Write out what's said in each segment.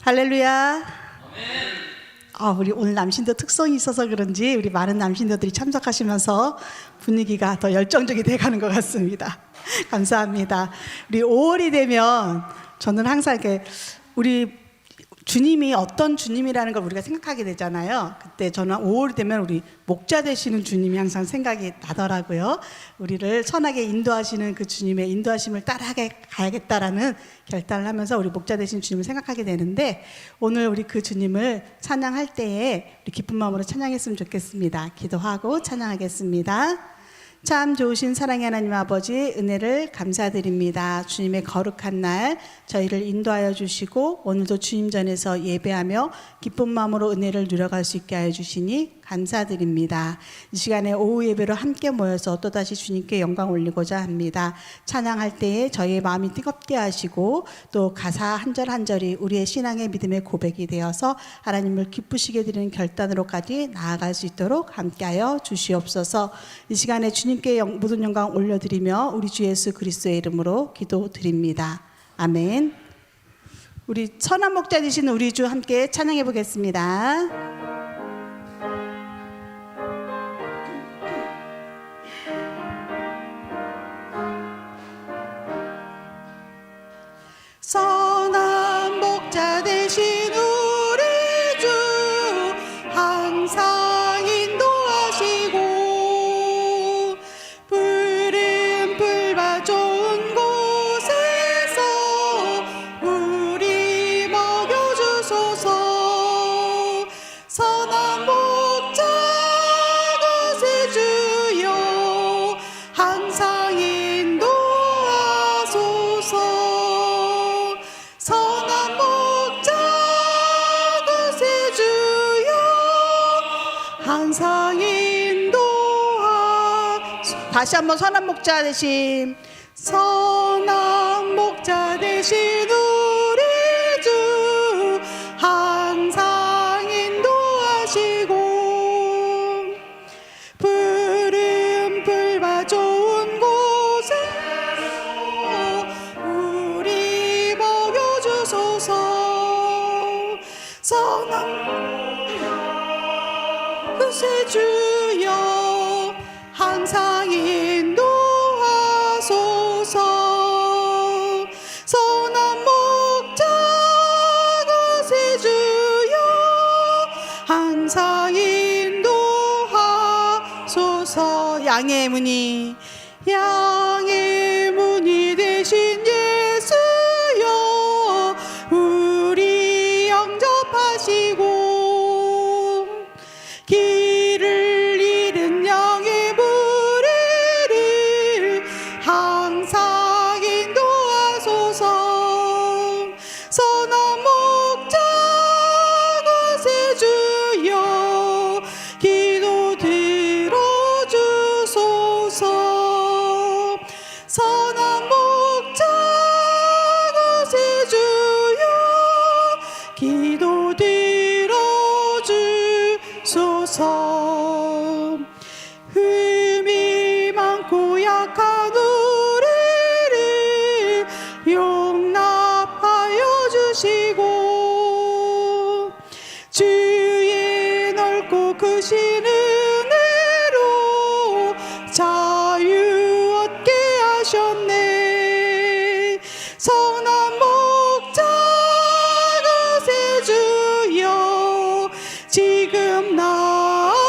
할렐루야. 우리 오늘 남신도 특성이 있어서 그런지 우리 많은 남신도들이 참석하시면서 분위기가 더 열정적이 돼가는 것 같습니다. 감사합니다. 우리 5월이 되면 저는 항상 이렇게 우리 주님이 어떤 주님이라는 걸 우리가 생각하게 되잖아요. 그때 저는 5월이 되면 우리 목자 되시는 주님이 항상 생각이 나더라고요. 우리를 선하게 인도하시는 그 주님의 인도하심을 따라가게 가야겠다라는 결단을 하면서 우리 목자 되신 주님을 생각하게 되는데, 오늘 우리 그 주님을 찬양할 때에 우리 기쁜 마음으로 찬양했으면 좋겠습니다. 기도하고 찬양하겠습니다. 참 좋으신 사랑의 하나님 아버지, 은혜를 감사드립니다. 주님의 거룩한 날 저희를 인도하여 주시고 오늘도 주님 전에서 예배하며 기쁜 마음으로 은혜를 누려갈 수 있게 하여 주시니 감사드립니다. 이 시간에 오후 예배로 함께 모여서 또다시 주님께 영광 올리고자 합니다. 찬양할 때에 저희의 마음이 뜨겁게 하시고 또 가사 한 절 한 절이 우리의 신앙의 믿음의 고백이 되어서 하나님을 기쁘시게 드리는 결단으로까지 나아갈 수 있도록 함께하여 주시옵소서. 이 시간에 주님께 모든 영광 올려드리며 우리 주 예수 그리스도의 이름으로 기도드립니다. 아멘. 우리 선한 목자 되시는 우리 주 함께 찬양해 보겠습니다. 선한 목자 되신 우리 주 항상 인도하시고 푸른 풀밭 좋은 곳에서 우리 먹여주소서. 선한 목자 것의 주여 항상 인도하소서. 선한 목자 것의 주여 항상 인도하소서. 다시 한번 선한 목자 되신 선한 목자 되신 우리 주 항상 인도하시고 푸른 풀밭 좋은 곳에서 우리 먹여주소서. 선한 것의 주여 항상 인도하소서. 선한 목자 것의 주여 항상 인도하소서. 양의 문이 되신 예수여 우리 영접하시고 길을 잃은 양의 무리를 항상 인도하소서. 선한 목자 것의 주여 기도 들어주소서. 선한 목자 것의 주여 기도 들어주소서. 흠이 많고 약한 우리를 용납하여 주시고 주의 넓고 크신 은혜로 자유 얻게 하셨네. 선한 목자 것의 주여 지금 나아갑니다.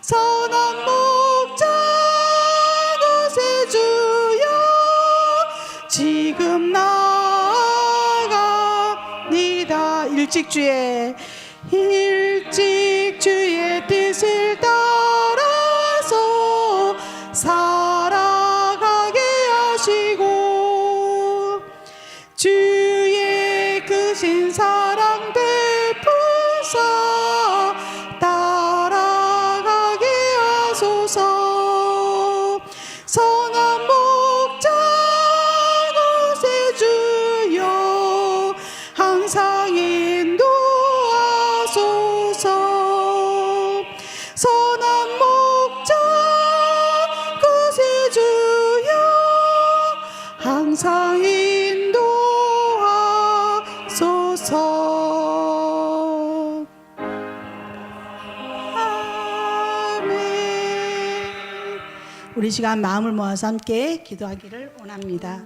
선한 목자 것의 주여 지금 나아갑니다. 일찍 주의 뜻을 따라서 살아가게 하시고 주의 크신 사랑 베푸사 따라가게 하소서. 선한 목자 것의 주여 항상 인도하소서. 선한 목자 것의 주여 항상 인도 주옵소서. 아멘. 우리 시간 마음을 모아서 함께 기도하기를 원합니다.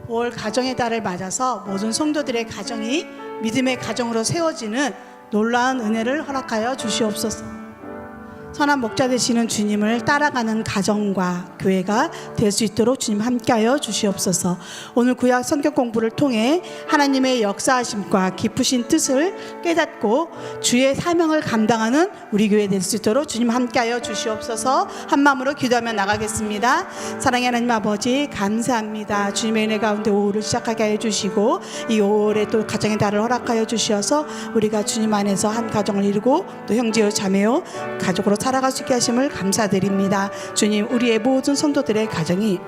올 가정의 달을 맞아서 모든 성도들의 가정이 믿음의 가정으로 세워지는 놀라운 은혜를 허락하여 주시옵소서. 선한 목자 되시는 주님을 따라가는 가정과 교회가 될 수 있도록 주님 함께하여 주시옵소서. 오늘 구약 성경 공부를 통해 하나님의 역사하심과 깊으신 뜻을 깨닫고 주의 사명을 감당하는 우리 교회 될 수 있도록 주님 함께하여 주시옵소서. 한 마음으로 기도하며 나가겠습니다. 사랑의 하나님 아버지, 감사합니다. 주님의 은혜 가운데 오후를 시작하게 해주시고 이 오후에 또 가정의 달을 허락하여 주시어서 우리가 주님 안에서 한 가정을 이루고 또 형제요 자매요 가족으로 살아갈 수 있게 하심을 감사드립니다. 주님, 우리의 모든 성도들의 가정이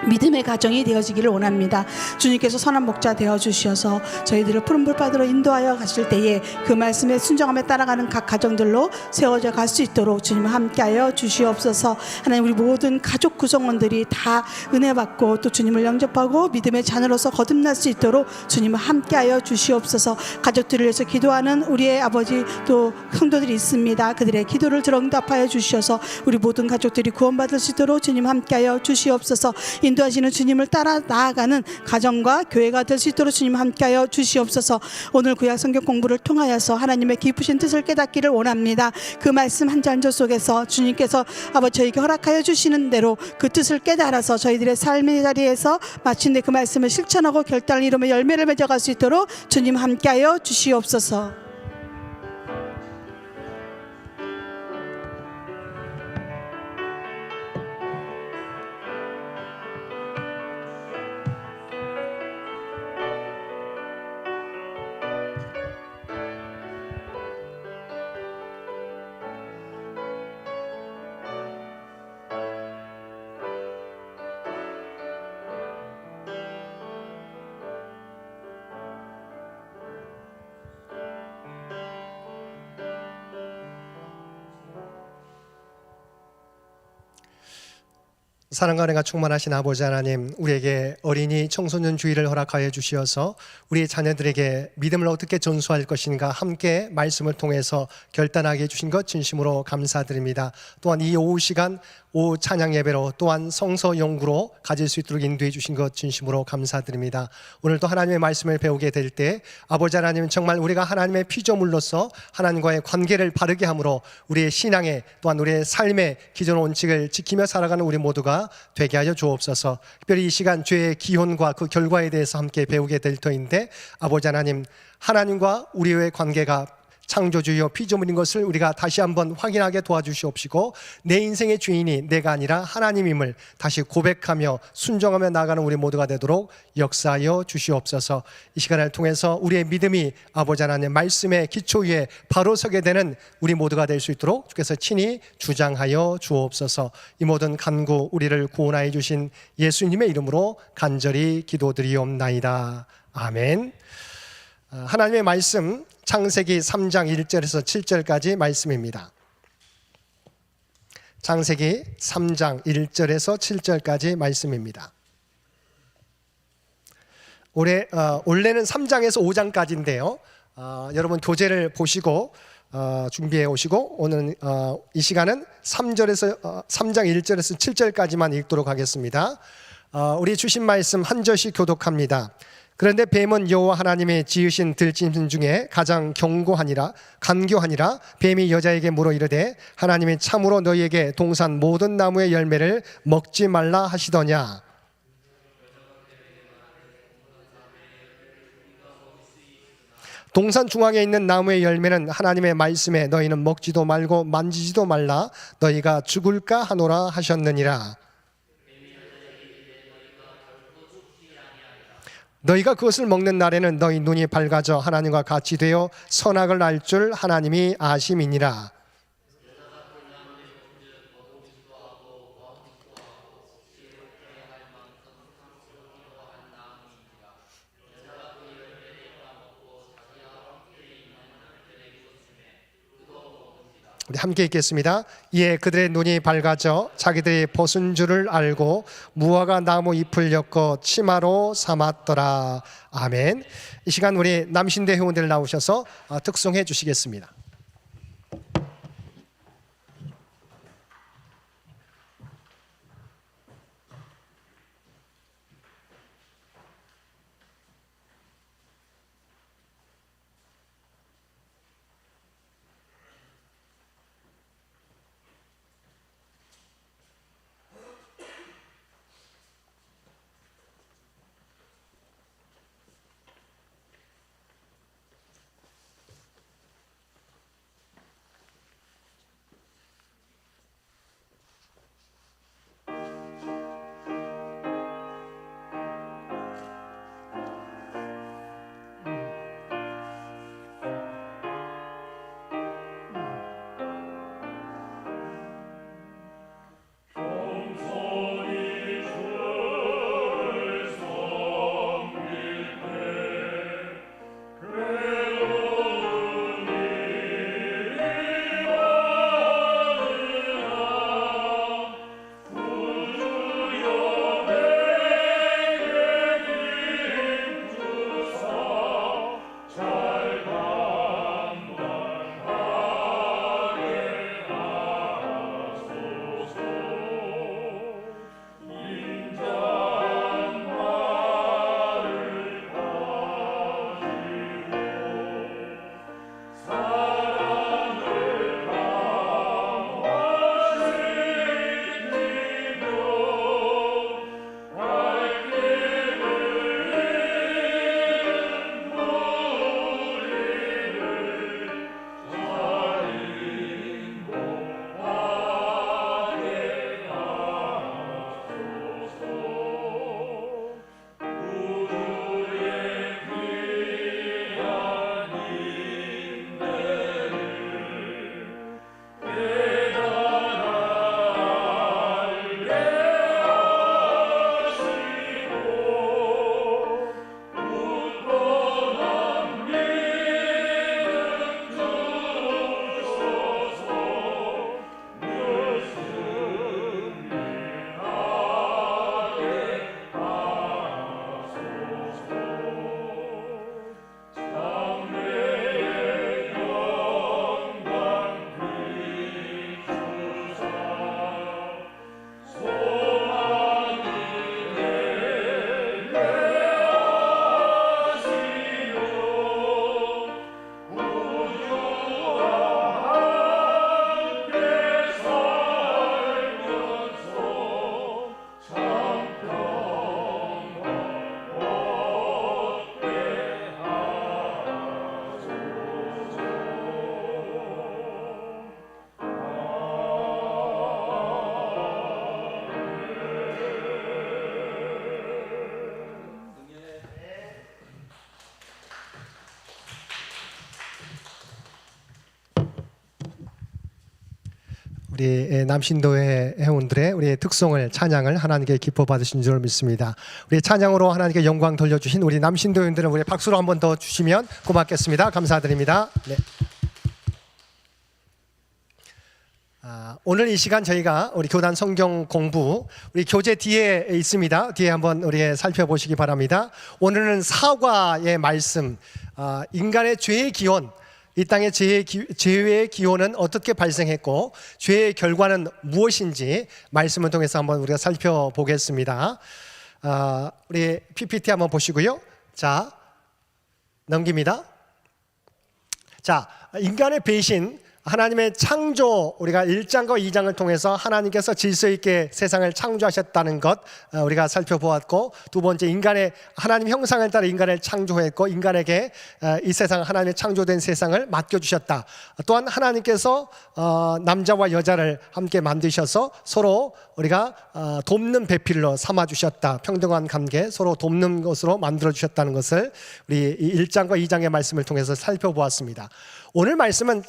믿음의 가정이 되어지기를 원합니다. 주님께서 선한 목자 되어주셔서 저희들을 푸른 불바다로 인도하여 가실 때에 그 말씀에 순종하며 따라가는 각 가정들로 세워져 갈 수 있도록 주님 함께하여 주시옵소서. 하나님, 우리 모든 가족 구성원들이 다 은혜 받고 또 주님을 영접하고 믿음의 자녀로서 거듭날 수 있도록 주님 함께하여 주시옵소서. 가족들을 위해서 기도하는 우리의 아버지 또 성도들이 있습니다. 그들의 기도를 들어 응답하여 주셔서 우리 모든 가족들이 구원받을 수 있도록 주님 함께하여 주시옵소서. 인도하시는 주님을 따라 나아가는 가정과 교회가 될 수 있도록 주님 함께하여 주시옵소서. 오늘 구약 성경 공부를 통하여서 하나님의 깊으신 뜻을 깨닫기를 원합니다. 그 말씀 한 절 한 절 속에서 주님께서 아버지 저에게 허락하여 주시는 대로 그 뜻을 깨달아서 저희들의 삶의 자리에서 마침내 그 말씀을 실천하고 결단을 이루며 열매를 맺어갈 수 있도록 주님 함께하여 주시옵소서. 사랑과 은혜가 충만하신 아버지 하나님, 우리에게 어린이 청소년 주의를 허락하여 주시어서 우리 자녀들에게 믿음을 어떻게 전수할 것인가 함께 말씀을 통해서 결단하게 해주신 것 진심으로 감사드립니다. 또한 이 오후 시간 오후 찬양 예배로 또한 성서 연구로 가질 수 있도록 인도해 주신 것 진심으로 감사드립니다. 오늘도 하나님의 말씀을 배우게 될 때 아버지 하나님, 정말 우리가 하나님의 피조물로서 하나님과의 관계를 바르게 함으로 우리의 신앙에 또한 우리의 삶의 기존 원칙을 지키며 살아가는 우리 모두가 되게 하여 주옵소서. 특별히 이 시간 죄의 기원과 그 결과에 대해서 함께 배우게 될 터인데, 아버지 하나님, 하나님과 우리의 관계가 창조주여 피조물인 것을 우리가 다시 한번 확인하게 도와주시옵시고, 내 인생의 주인이 내가 아니라 하나님임을 다시 고백하며 순종하며 나아가는 우리 모두가 되도록 역사하여 주시옵소서. 이 시간을 통해서 우리의 믿음이 아버지 하나님 말씀의 기초 위에 바로 서게 되는 우리 모두가 될 수 있도록 주께서 친히 주장하여 주옵소서. 이 모든 간구 우리를 구원하여 주신 예수님의 이름으로 간절히 기도드리옵나이다. 아멘. 하나님의 말씀 창세기 3장 1절에서 7절까지 말씀입니다. 창세기 3장 1절에서 7절까지 말씀입니다. 원래는 3장에서 5장까지인데요. 여러분 교재를 보시고 준비해 오시고 오늘 이 시간은 3장 1절에서 7절까지만 읽도록 하겠습니다. 우리 주신 말씀 한 절씩 교독합니다. 그런데 뱀은 여호와 하나님의 지으신 들짐승 중에 가장 간교하니라. 뱀이 여자에게 물어 이르되 하나님이 참으로 너희에게 동산 모든 나무의 열매를 먹지 말라 하시더냐. 동산 중앙에 있는 나무의 열매는 하나님의 말씀에 너희는 먹지도 말고 만지지도 말라, 너희가 죽을까 하노라 하셨느니라. 너희가 그것을 먹는 날에는 너희 눈이 밝아져 하나님과 같이 되어 선악을 알 줄 하나님이 아심이니라. 우리 함께 읽겠습니다. 이에 그들의 눈이 밝아져 자기들이 벗은 줄을 알고 무화과 나무 잎을 엮어 치마로 삼았더라. 아멘. 이 시간 우리 남신대 회원들 나오셔서 특송해 주시겠습니다. 우리 남신도회 회원들의 우리 특송을 찬양을 하나님께 기뻐 받으신 줄 믿습니다. 우리 찬양으로 하나님께 영광 돌려주신 우리 남신도 회원들은 우리 박수로 한 번 더 주시면 고맙겠습니다. 감사드립니다. 네. 오늘 이 시간 저희가 우리 교단 성경 공부 우리 교재 뒤에 있습니다. 뒤에 한번 우리 살펴보시기 바랍니다. 오늘은 사과의 말씀, 인간의 죄의 기원, 이 땅의 죄의 기원은 어떻게 발생했고 죄의 결과는 무엇인지 말씀을 통해서 한번 우리가 살펴보겠습니다. 우리 PPT 한번 보시고요. 자, 넘깁니다. 자, 인간의 배신, 하나님의 창조, 우리가 1장과 2장을 통해서 하나님께서 질서 있게 세상을 창조하셨다는 것 우리가 살펴보았고, 두 번째 인간의 하나님 형상을 따라 인간을 창조했고 인간에게 이 세상 하나님의 창조된 세상을 맡겨주셨다. 또한 하나님께서 남자와 여자를 함께 만드셔서 서로 우리가 돕는 배필로 삼아주셨다. 평등한 관계, 서로 돕는 것으로 만들어주셨다는 것을 우리 1장과 2장의 말씀을 통해서 살펴보았습니다. 오늘 말씀은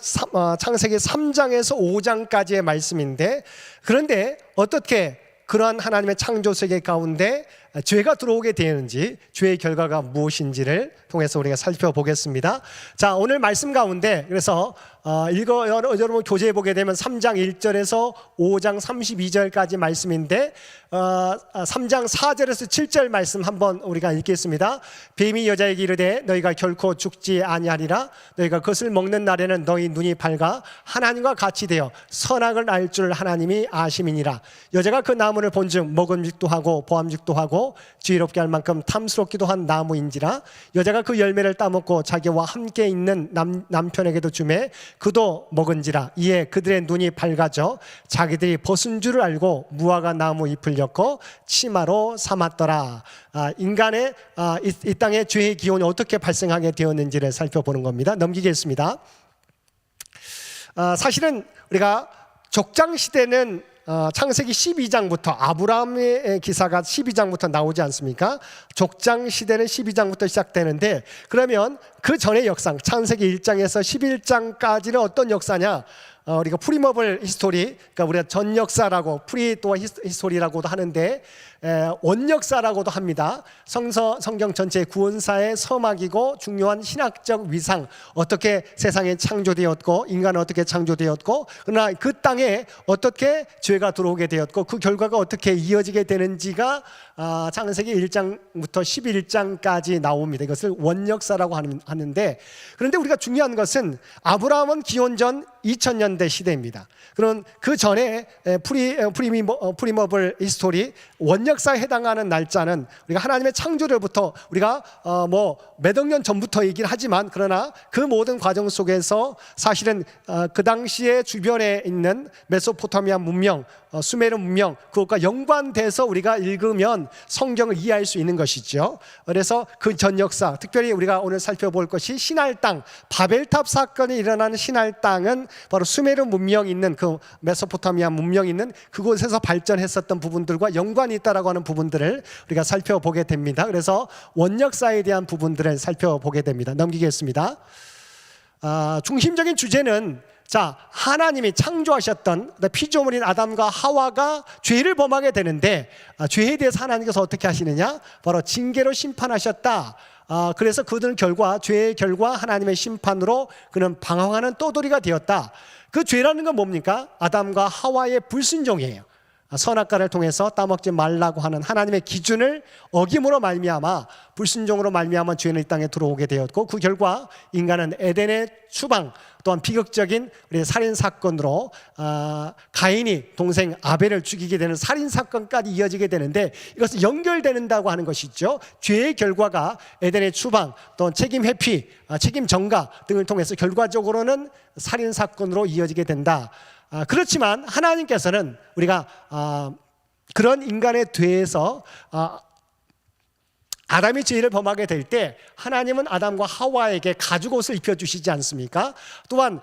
창세기 3장에서 5장까지의 말씀인데, 그런데 어떻게 그러한 하나님의 창조 세계 가운데 죄가 들어오게 되는지, 죄의 결과가 무엇인지를 통해서 우리가 살펴보겠습니다. 자, 오늘 말씀 가운데 그래서 여러분 교재에 보게 되면 3장 1절에서 5장 32절까지 말씀인데 3장 4절에서 7절 말씀 한번 우리가 읽겠습니다. 뱀이 여자에게 이르되 너희가 결코 죽지 아니하리라. 너희가 그것을 먹는 날에는 너희 눈이 밝아 하나님과 같이 되어 선악을 알 줄 하나님이 아심이니라. 여자가 그 나무를 본즉 먹음직도 하고 보암직도 하고 지혜롭게 할 만큼 탐스럽기도 한 나무인지라. 여자가 그 열매를 따먹고 자기와 함께 있는 남편에게도 주매 그도 먹은지라. 이에 그들의 눈이 밝아져 자기들이 벗은 줄을 알고 무화과 나무 잎을 엮어 치마로 삼았더라. 인간의 이 땅의 죄의 기온이 어떻게 발생하게 되었는지를 살펴보는 겁니다. 넘기겠습니다. 사실은 우리가 족장 시대는 창세기 12장부터 아브라함의 기사가 12장부터 나오지 않습니까? 족장 시대는 12장부터 시작되는데, 그러면 그 전의 역사 창세기 1장에서 11장까지는 어떤 역사냐? 우리가 프리머블 히스토리, 그러니까 우리가 전 역사라고 프리 또 히스토리라고도 하는데 원역사라고도 합니다. 성경 전체의 구원사의 서막이고 중요한 신학적 위상, 어떻게 세상에 창조되었고 인간은 어떻게 창조되었고, 그러나 그 땅에 어떻게 죄가 들어오게 되었고 그 결과가 어떻게 이어지게 되는지가 창세기 1장부터 11장까지 나옵니다. 이것을 원역사라고 하는데, 그런데 우리가 중요한 것은 아브라함은 기원전 2000년대 시대입니다. 그런 그 전에 프리머블 히스토리 원역사에 해당하는 날짜는 우리가 하나님의 창조로부터 우리가 몇 억 년 전부터 얘기를 하지만, 그러나 그 모든 과정 속에서 사실은 그 당시에 주변에 있는 메소포타미아 문명, 수메르 문명, 그것과 연관돼서 우리가 읽으면 성경을 이해할 수 있는 것이죠. 그래서 그 전 역사, 특별히 우리가 오늘 살펴볼 것이 신할 땅, 바벨탑 사건이 일어나는 신할 땅은 바로 수메르 문명이 있는 그 메소포타미아 문명이 있는 그곳에서 발전했었던 부분들과 연관이 있다라고 하는 부분들을 우리가 살펴보게 됩니다. 그래서 원역사에 대한 부분들을 살펴보게 됩니다. 넘기겠습니다. 중심적인 주제는 하나님이 창조하셨던 피조물인 아담과 하와가 죄를 범하게 되는데, 죄에 대해서 하나님께서 어떻게 하시느냐? 바로 징계로 심판하셨다. 그래서 그들은 죄의 결과 하나님의 심판으로 그는 방황하는 떠돌이가 되었다. 그 죄라는 건 뭡니까? 아담과 하와의 불순종이에요. 선악과를 통해서 따먹지 말라고 하는 하나님의 기준을 어김으로 말미암아, 불순종으로 말미암아 죄는 이 땅에 들어오게 되었고, 그 결과 인간은 에덴의 추방, 또한 비극적인 우리 살인 사건으로 가인이 동생 아벨을 죽이게 되는 살인 사건까지 이어지게 되는데, 이것은 연결된다고 하는 것이죠. 죄의 결과가 에덴의 추방, 또 책임 회피, 책임 전가 등을 통해서 결과적으로는 살인 사건으로 이어지게 된다. 그렇지만 하나님께서는 우리가 그런 인간에 대해서 아담이 죄를 범하게 될 때 하나님은 아담과 하와에게 가죽옷을 입혀주시지 않습니까? 또한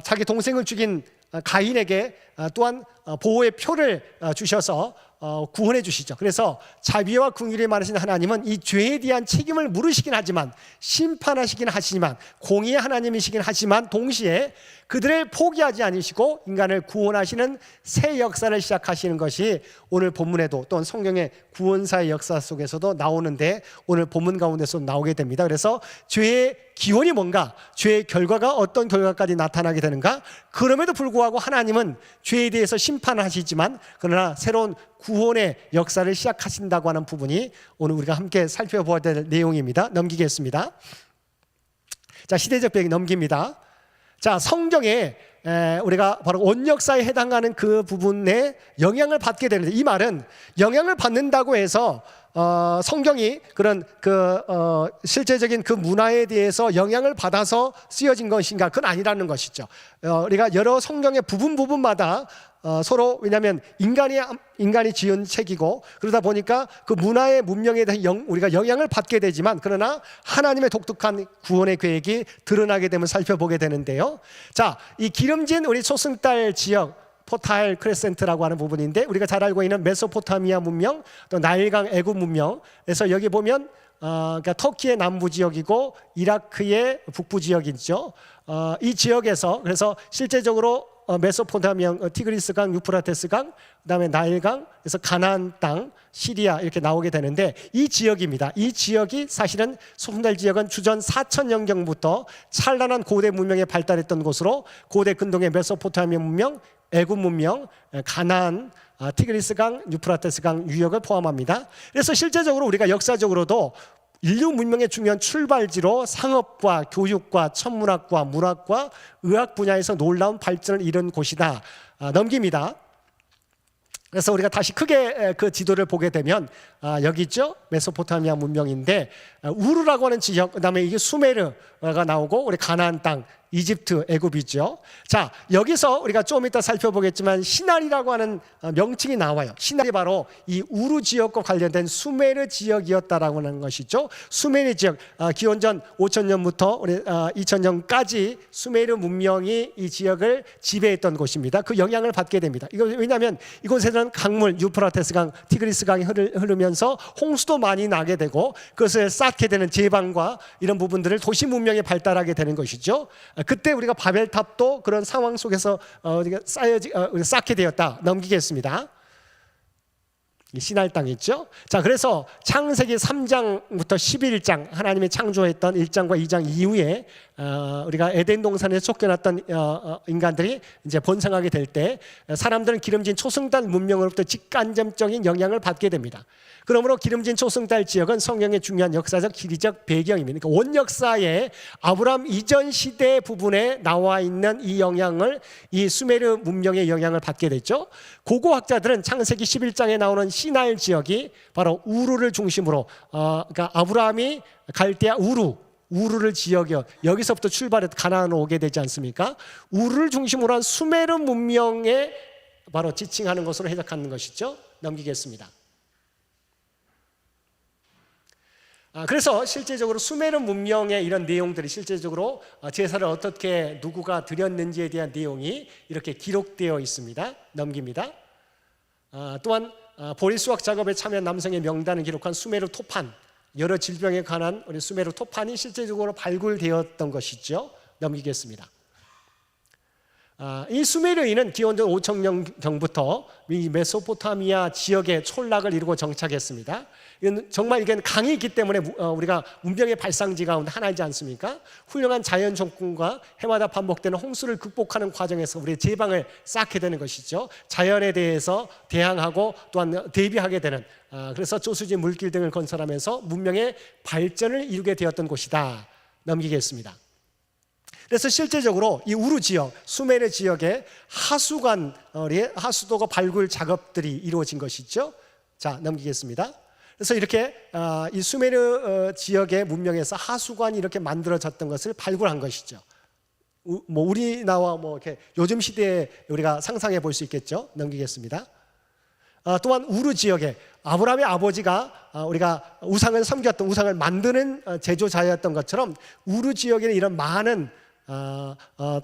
자기 동생을 죽인 가인에게 또한 보호의 표를 주셔서 구원해 주시죠. 그래서 자비와 긍휼이 많으신 하나님은 이 죄에 대한 책임을 물으시긴 하지만, 심판하시긴 하시지만, 공의의 하나님이시긴 하지만, 동시에 그들을 포기하지 않으시고 인간을 구원하시는 새 역사를 시작하시는 것이 오늘 본문에도, 또한 성경의 구원사의 역사 속에서도 나오는데, 오늘 본문 가운데서 나오게 됩니다. 그래서 죄의 기원이 뭔가, 죄의 결과가 어떤 결과까지 나타나게 되는가? 그럼에도 불구하고 하나님은 죄에 대해서 심판을 하시지만, 그러나 새로운 구원의 역사를 시작하신다고 하는 부분이 오늘 우리가 함께 살펴보아야 될 내용입니다. 넘기겠습니다. 시대적 배경 넘깁니다. 성경에 우리가 바로 원역사에 해당하는 그 부분에 영향을 받게 되는데, 이 말은 영향을 받는다고 해서 성경이 그런 실제적인 그 문화에 대해서 영향을 받아서 쓰여진 것인가? 그건 아니라는 것이죠. 우리가 여러 성경의 부분마다 서로, 왜냐하면 인간이 지은 책이고, 그러다 보니까 그 문화의 문명에 대해 우리가 영향을 받게 되지만, 그러나 하나님의 독특한 구원의 계획이 드러나게 되면 살펴보게 되는데요. 이 기름진 우리 초승달 지역, 포탈 크레센트라고 하는 부분인데, 우리가 잘 알고 있는 메소포타미아 문명, 또 나일강 애굽 문명에서 여기 보면 그러니까 터키의 남부 지역이고 이라크의 북부 지역이죠. 이 지역에서 그래서 실제적으로 메소포타미아, 티그리스강, 유프라테스강, 그다음에 나일강, 그래서 가나안 땅, 시리아 이렇게 나오게 되는데 이 지역입니다. 이 지역이 사실은 소순달 지역은 주전 4000년경부터 찬란한 고대 문명이 발달했던 곳으로 고대 근동의 메소포타미아 문명, 애굽 문명, 가나안, 티그리스강, 유프라테스강 유역을 포함합니다. 그래서 실제적으로 우리가 역사적으로도 인류 문명의 중요한 출발지로 상업과 교육과 천문학과 문학과 의학 분야에서 놀라운 발전을 이룬 곳이다. 넘깁니다. 그래서 우리가 다시 크게 그 지도를 보게 되면 여기 있죠. 메소포타미아 문명인데 우르라고 하는 지역, 그다음에 이게 수메르가 나오고 우리 가나안 땅, 이집트, 애굽이죠. 자, 여기서 우리가 좀 이따 살펴보겠지만 시날이라고 하는 명칭이 나와요. 시날이 바로 이 우르 지역과 관련된 수메르 지역이었다라고 하는 것이죠. 수메르 지역, 기원전 5000년부터 우리 2000년까지 수메르 문명이 이 지역을 지배했던 곳입니다. 그 영향을 받게 됩니다. 이거 왜냐하면 이곳에는 강물, 유프라테스강, 티그리스강이 흐르면서 홍수도 많이 나게 되고 그것을 쌓게 되는 제방과 이런 부분들을 도시 문명이 발달하게 되는 것이죠. 그때 우리가 바벨탑도 그런 상황 속에서 쌓게 되었다. 넘기겠습니다. 시날 땅 있죠. 자, 그래서 창세기 3장부터 11장 하나님이 창조했던 1장과 2장 이후에 우리가 에덴 동산에 쫓겨났던 인간들이 이제 번성하게 될 때 사람들은 기름진 초승달 문명으로부터 직간접적인 영향을 받게 됩니다. 그러므로 기름진 초승달 지역은 성경의 중요한 역사적 지리적 배경입니다. 그러니까 원 역사에 아브라함 이전 시대 부분에 나와 있는 이 영향을 이 수메르 문명의 영향을 받게 됐죠. 고고학자들은 창세기 11장에 나오는 시날 지역이 바로 우르를 중심으로 그러니까 아브라함이 갈대아 우르를 지역이요. 여기서부터 출발해서 가나안으로 오게 되지 않습니까? 우르를 중심으로 한 수메르 문명에 바로 지칭하는 것으로 해석하는 것이죠. 넘기겠습니다. 그래서 실제적으로 수메르 문명의 이런 내용들이 실제적으로 제사를 어떻게 누구가 드렸는지에 대한 내용이 이렇게 기록되어 있습니다. 넘깁니다. 또한 보리 수확 작업에 참여한 남성의 명단을 기록한 수메르 토판, 여러 질병에 관한 우리 수메르 토판이 실제적으로 발굴되었던 것이죠. 넘기겠습니다. 이 수메르인은 기원전 5000년경부터 이 메소포타미아 지역에 촌락을 이루고 정착했습니다. 이건 정말 이게 강이 있기 때문에 우리가 문명의 발상지 가운데 하나이지 않습니까? 훌륭한 자연 조건과 해마다 반복되는 홍수를 극복하는 과정에서 우리의 제방을 쌓게 되는 것이죠. 자연에 대해서 대항하고 또한 대비하게 되는 그래서 조수지 물길 등을 건설하면서 문명의 발전을 이루게 되었던 곳이다. 넘기겠습니다. 그래서 실제적으로 이 우르 지역, 수메르 지역에 하수도가 발굴 작업들이 이루어진 것이죠. 자, 넘기겠습니다. 그래서 이렇게 이 수메르 지역의 문명에서 하수관이 이렇게 만들어졌던 것을 발굴한 것이죠. 뭐 우리나라 뭐 이렇게 요즘 시대에 우리가 상상해 볼 수 있겠죠. 넘기겠습니다. 또한 우르 지역에 아브라함의 아버지가 우리가 우상을 섬겼던 우상을 만드는 제조자였던 것처럼 우르 지역에는 이런 많은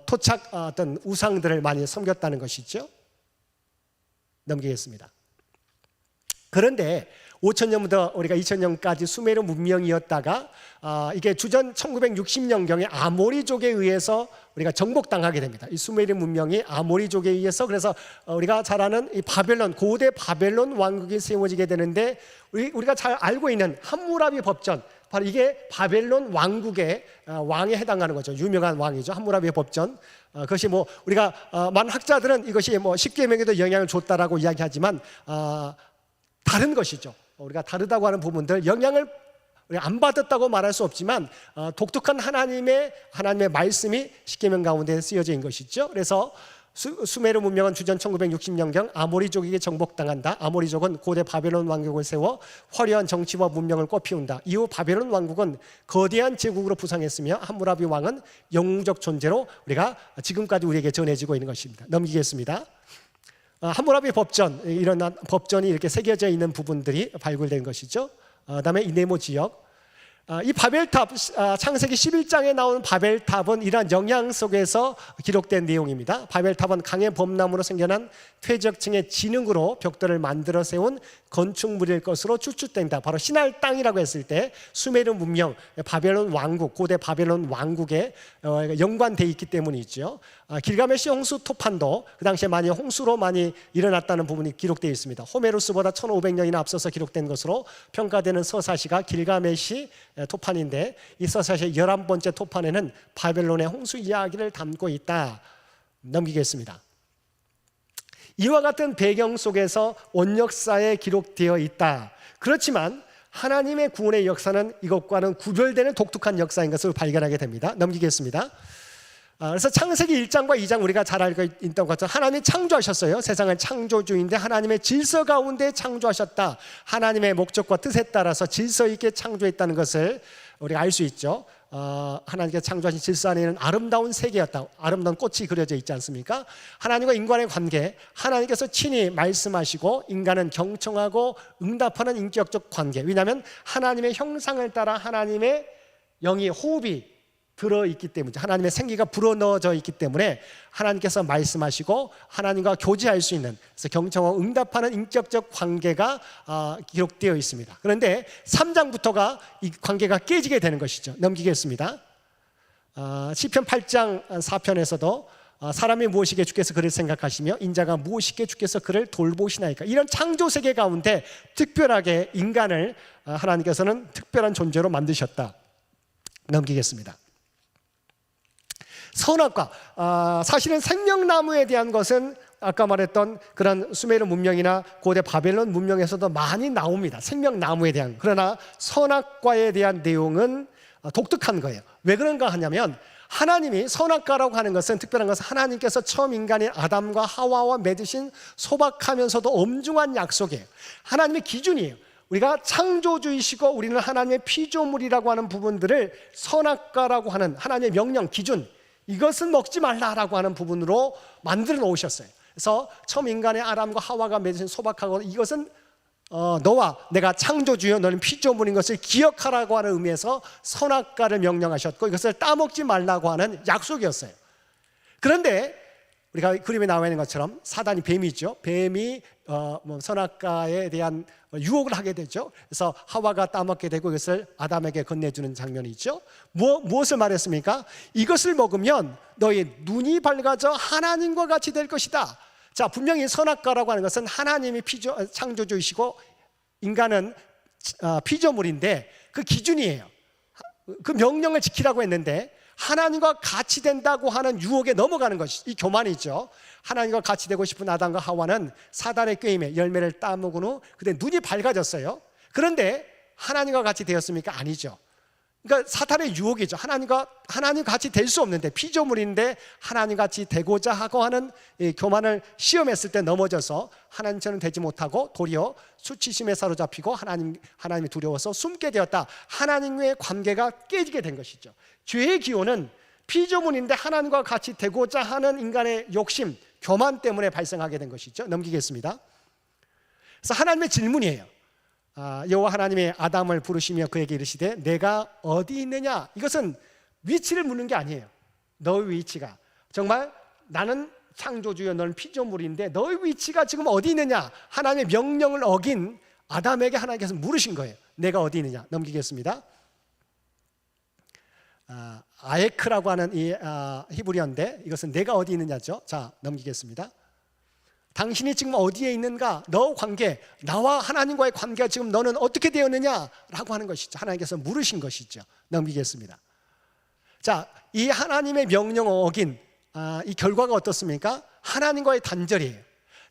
토착 어떤 우상들을 많이 섬겼다는 것이죠. 넘기겠습니다. 그런데 5000년부터 우리가 2000년까지 수메르 문명이었다가 이게 주전 1960년경에 아모리족에 의해서 우리가 정복당하게 됩니다. 이 수메르 문명이 아모리족에 의해서 그래서 우리가 잘 아는 이 바벨론, 고대 바벨론 왕국이 세워지게 되는데 우리가 잘 알고 있는 함무라비 법전, 바로 이게 바벨론 왕국의 왕에 해당하는 거죠. 유명한 왕이죠. 함무라비 법전. 그것이 뭐 우리가 많은 학자들은 이것이 뭐 십계명에도 영향을 줬다라고 이야기하지만 다른 것이죠. 우리가 다르다고 하는 부분들 영향을 안 받았다고 말할 수 없지만 독특한 하나님의 말씀이 십계명 가운데 쓰여져 있는 것이죠. 그래서 수메르 문명은 주전 1960년경 아모리족에게 정복당한다. 아모리족은 고대 바벨론 왕국을 세워 화려한 정치와 문명을 꽃피운다. 이후 바벨론 왕국은 거대한 제국으로 부상했으며 함무라비 왕은 영웅적 존재로 우리가 지금까지 우리에게 전해지고 있는 것입니다. 넘기겠습니다. 함무라비 법전, 이런 법전이 이렇게 새겨져 있는 부분들이 발굴된 것이죠. 그다음에 이 네모 지역, 이 바벨탑, 창세기 11장에 나오는 바벨탑은 이러한 영향 속에서 기록된 내용입니다. 바벨탑은 강의 범람으로 생겨난 퇴적층의 진흙으로 벽돌을 만들어 세운 건축물일 것으로 추측된다. 바로 시날 땅이라고 했을 때 수메르 문명, 바벨론 왕국, 고대 바벨론 왕국에 연관되어 있기 때문이죠. 길가메시 홍수 토판도 그 당시에 많이 홍수로 많이 일어났다는 부분이 기록되어 있습니다. 호메로스보다 1500년이나 앞서서 기록된 것으로 평가되는 서사시가 길가메시 토판인데, 이 서사시의 11번째 토판에는 바벨론의 홍수 이야기를 담고 있다. 넘기겠습니다. 이와 같은 배경 속에서 원역사에 기록되어 있다. 그렇지만 하나님의 구원의 역사는 이것과는 구별되는 독특한 역사인 것을 발견하게 됩니다. 넘기겠습니다. 그래서 창세기 1장과 2장 우리가 잘 알고 있던 것처럼 하나님이 창조하셨어요. 세상을 창조주인데 하나님의 질서 가운데 창조하셨다. 하나님의 목적과 뜻에 따라서 질서 있게 창조했다는 것을 우리가 알 수 있죠. 하나님께서 창조하신 질서 안에는 아름다운 세계였다. 아름다운 꽃이 그려져 있지 않습니까? 하나님과 인간의 관계, 하나님께서 친히 말씀하시고 인간은 경청하고 응답하는 인격적 관계. 왜냐하면 하나님의 형상을 따라 하나님의 영이 호흡이 들어있기 때문에, 하나님의 생기가 불어넣어져 있기 때문에 하나님께서 말씀하시고 하나님과 교제할 수 있는, 그래서 경청하고 응답하는 인격적 관계가 기록되어 있습니다. 그런데 3장부터가 이 관계가 깨지게 되는 것이죠. 넘기겠습니다. 시편 8장 4편에서도 사람이 무엇이기에 주께서 그를 생각하시며 인자가 무엇이기에 주께서 그를 돌보시나이까. 이런 창조 세계 가운데 특별하게 인간을 하나님께서는 특별한 존재로 만드셨다. 넘기겠습니다. 선악과, 사실은 생명나무에 대한 것은 아까 말했던 그런 수메르 문명이나 고대 바벨론 문명에서도 많이 나옵니다. 생명나무에 대한. 그러나 선악과에 대한 내용은 독특한 거예요. 왜 그런가 하냐면, 하나님이 선악과라고 하는 것은, 특별한 것은 하나님께서 처음 인간인 아담과 하와와 맺으신 소박하면서도 엄중한 약속이에요. 하나님의 기준이에요. 우리가 창조주이시고 우리는 하나님의 피조물이라고 하는 부분들을 선악과라고 하는 하나님의 명령, 기준, 이것은 먹지 말라라고 하는 부분으로 만들어 놓으셨어요. 그래서 처음 인간의 아담과 하와가 맺은 소박하고, 이것은 너와 내가 창조주여 너는 피조물인 것을 기억하라고 하는 의미에서 선악과를 명령하셨고, 이것을 따먹지 말라고 하는 약속이었어요. 그런데 우리가 그림에 나와 있는 것처럼 사단이, 뱀이죠. 뱀이 선악과에 대한 유혹을 하게 되죠. 그래서 하와가 따먹게 되고 이것을 아담에게 건네주는 장면이 있죠. 무엇을 말했습니까? 이것을 먹으면 너희 눈이 밝아져 하나님과 같이 될 것이다. 자, 분명히 선악과라고 하는 것은 하나님이 창조주이시고 인간은 피조물인데 그 기준이에요. 그 명령을 지키라고 했는데 하나님과 같이 된다고 하는 유혹에 넘어가는 것이 이 교만이죠. 하나님과 같이 되고 싶은 아담과 하와는 사단의 꾀임에 열매를 따먹은 후 그때 눈이 밝아졌어요. 그런데 하나님과 같이 되었습니까? 아니죠. 그러니까 사탄의 유혹이죠. 하나님 같이 될 수 없는데, 피조물인데 하나님 같이 되고자 하고 하는 이 교만을 시험했을 때 넘어져서 하나님처럼 되지 못하고 도리어 수치심에 사로잡히고 하나님이 두려워서 숨게 되었다. 하나님과의 관계가 깨지게 된 것이죠. 죄의 기원은 피조물인데 하나님과 같이 되고자 하는 인간의 욕심, 교만 때문에 발생하게 된 것이죠. 넘기겠습니다. 그래서 하나님의 질문이에요. 여호와 하나님이 아담을 부르시며 그에게 이르시되 내가 어디 있느냐. 이것은 위치를 묻는 게 아니에요. 너의 위치가, 정말 나는 창조주여 너는 피조물인데 너의 위치가 지금 어디 있느냐. 하나님의 명령을 어긴 아담에게 하나님께서 물으신 거예요. 내가 어디 있느냐. 넘기겠습니다. 아에크라고 하는 이 히브리어인데 이것은 내가 어디 있느냐죠. 자, 넘기겠습니다. 당신이 지금 어디에 있는가? 너 관계, 나와 하나님과의 관계가 지금 너는 어떻게 되었느냐라고 하는 것이죠. 하나님께서 물으신 것이죠. 넘기겠습니다. 자, 이 하나님의 명령을 어긴 이 결과가 어떻습니까? 하나님과의 단절이에요.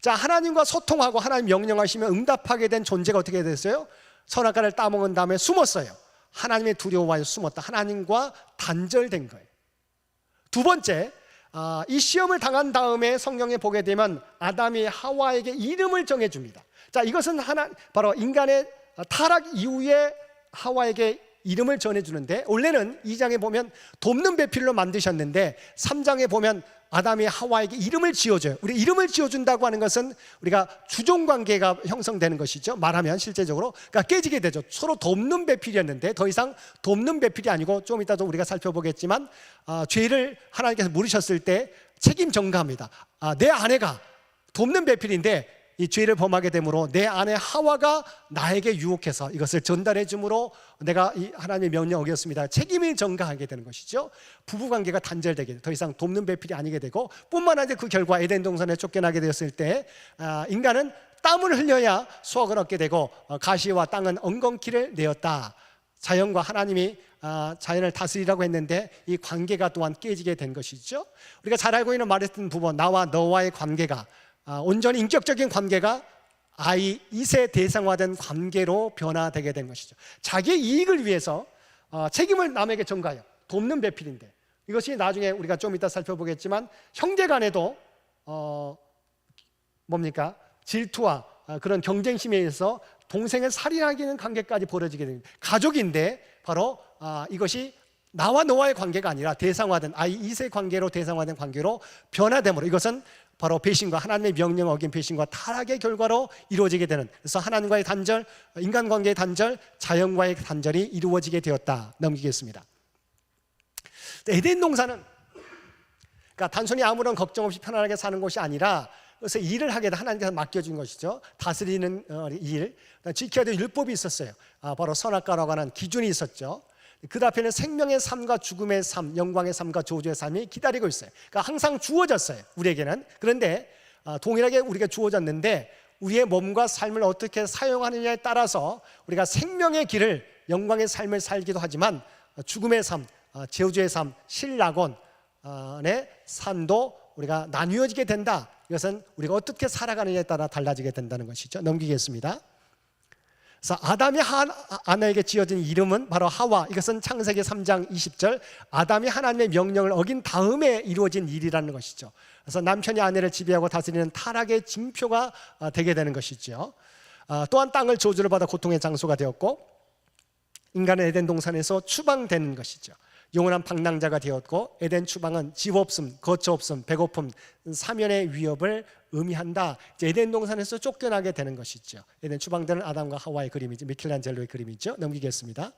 자, 하나님과 소통하고 하나님 명령하시면 응답하게 된 존재가 어떻게 됐어요? 선악과를 따먹은 다음에 숨었어요. 하나님의 두려워에 숨었다. 하나님과 단절된 거예요. 두 번째, 이 시험을 당한 다음에 성경에 보게 되면 아담이 하와에게 이름을 정해줍니다. 자, 이것은 바로 인간의 타락 이후에 하와에게 이름을 전해주는데, 원래는 2장에 보면 돕는 배필로 만드셨는데 3장에 보면 아담이 하와에게 이름을 지어줘요. 우리 이름을 지어준다고 하는 것은 우리가 주종관계가 형성되는 것이죠. 말하면 실제적으로 그러니까 깨지게 되죠. 서로 돕는 배필이었는데 더 이상 돕는 배필이 아니고, 좀 이따도 우리가 살펴보겠지만 죄를 하나님께서 물으셨을 때 책임 전가합니다. 내 아내가 돕는 배필인데 이 죄를 범하게 되므로 내 아내 하와가 나에게 유혹해서 이것을 전달해 주므로 내가 이 하나님의 명령 어겼습니다. 책임을 전가하게 되는 것이죠. 부부관계가 단절되게 돼요. 더 이상 돕는 배필이 아니게 되고, 뿐만 아니라 그 결과 에덴 동산에 쫓겨나게 되었을 때 인간은 땀을 흘려야 수확을 얻게 되고 가시와 땅은 엉겅퀴를 내었다. 자연과 하나님이 자연을 다스리라고 했는데 이 관계가 또한 깨지게 된 것이죠. 우리가 잘 알고 있는 말했던 부분, 나와 너와의 관계가 온전히 인격적인 관계가 아이 이세 대상화된 관계로 변화되게 된 것이죠. 자기의 이익을 위해서 책임을 남에게 전가해요. 돕는 배필인데, 이것이 나중에 우리가 좀 이따 살펴보겠지만 형제 간에도 뭡니까? 질투와 그런 경쟁심에 의해서 동생을 살인하기는 관계까지 벌어지게 됩니다. 가족인데 바로 이것이 나와 너와의 관계가 아니라 대상화된 아이 이세 관계로 대상화된 관계로 변화되므로, 이것은 바로 배신과 하나님의 명령을 어긴 배신과 타락의 결과로 이루어지게 되는, 그래서 하나님과의 단절, 인간관계의 단절, 자연과의 단절이 이루어지게 되었다. 넘기겠습니다. 에덴 동산은 그러니까 단순히 아무런 걱정 없이 편안하게 사는 곳이 아니라, 그래서 일을 하게 하나님께서 맡겨준 것이죠. 다스리는 일, 지켜야 될 율법이 있었어요. 바로 선악과라고 하는 기준이 있었죠. 그 앞에는 생명의 삶과 죽음의 삶, 영광의 삶과 저주의 삶이 기다리고 있어요. 그러니까 항상 주어졌어요, 우리에게는. 그런데 동일하게 우리가 주어졌는데 우리의 몸과 삶을 어떻게 사용하느냐에 따라서 우리가 생명의 길을, 영광의 삶을 살기도 하지만 죽음의 삶, 저주의 삶, 신락원의 삶도 우리가 나뉘어지게 된다. 이것은 우리가 어떻게 살아가느냐에 따라 달라지게 된다는 것이죠. 넘기겠습니다. 그래서 아담이 아내에게 지어진 이름은 바로 하와. 이것은 창세기 3장 20절, 아담이 하나님의 명령을 어긴 다음에 이루어진 일이라는 것이죠. 그래서 남편이 아내를 지배하고 다스리는 타락의 징표가 되게 되는 것이죠. 또한 땅을 저주를 받아 고통의 장소가 되었고, 인간은 에덴 동산에서 추방되는 것이죠. 영원한 방랑자가 되었고, 에덴 추방은 집 없음, 거처 없음, 배고픔, 사면의 위협을 의미한다. 이제 에덴 동산에서 쫓겨나게 되는 것이죠. 에덴 추방되는 아담과 하와의 그림이죠. 미켈란젤로의 그림이죠. 넘기겠습니다.